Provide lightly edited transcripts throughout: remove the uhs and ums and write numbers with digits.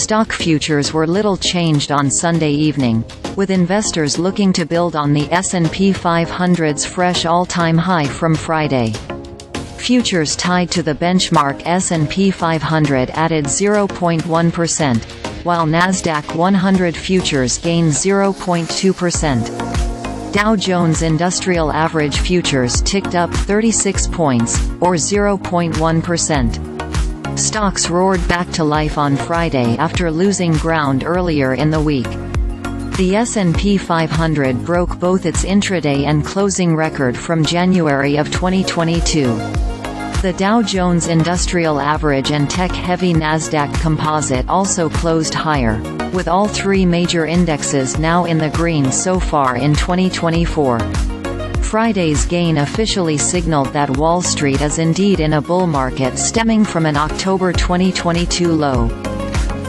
Stock futures were little changed on Sunday evening, with investors looking to build on the S&P 500's fresh all-time high from Friday. Futures tied to the benchmark S&P 500 added 0.1%, while Nasdaq 100 futures gained 0.2%. Dow Jones Industrial Average futures ticked up 36 points, or 0.1%. Stocks roared back to life on Friday after losing ground earlier in the week. The S&P 500 broke both its intraday and closing record from January of 2022. The Dow Jones Industrial Average and tech-heavy Nasdaq Composite also closed higher, with all three major indexes now in the green so far in 2024. Friday's gain officially signaled that Wall Street is indeed in a bull market stemming from an October 2022 low.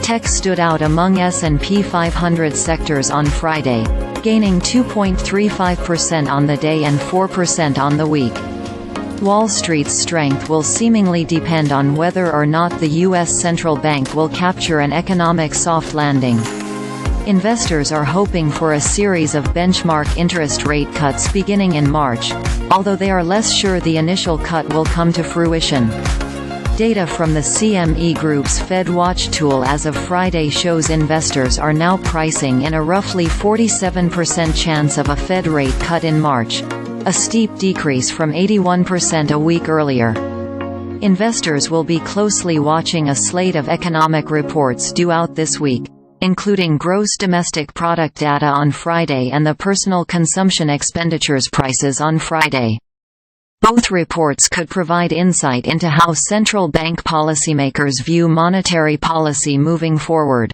Tech stood out among S&P 500 sectors on Friday, gaining 2.35% on the day and 4% on the week. Wall Street's strength will seemingly depend on whether or not the U.S. central bank will capture an economic soft landing. Investors are hoping for a series of benchmark interest rate cuts beginning in March, although they are less sure the initial cut will come to fruition. Data from the CME Group's FedWatch tool as of Friday shows investors are now pricing in a roughly 47% chance of a Fed rate cut in March, a steep decrease from 81% a week earlier. Investors will be closely watching a slate of economic reports due out this week, including gross domestic product data on Friday and the personal consumption expenditures prices on Friday. Both reports could provide insight into how central bank policymakers view monetary policy moving forward.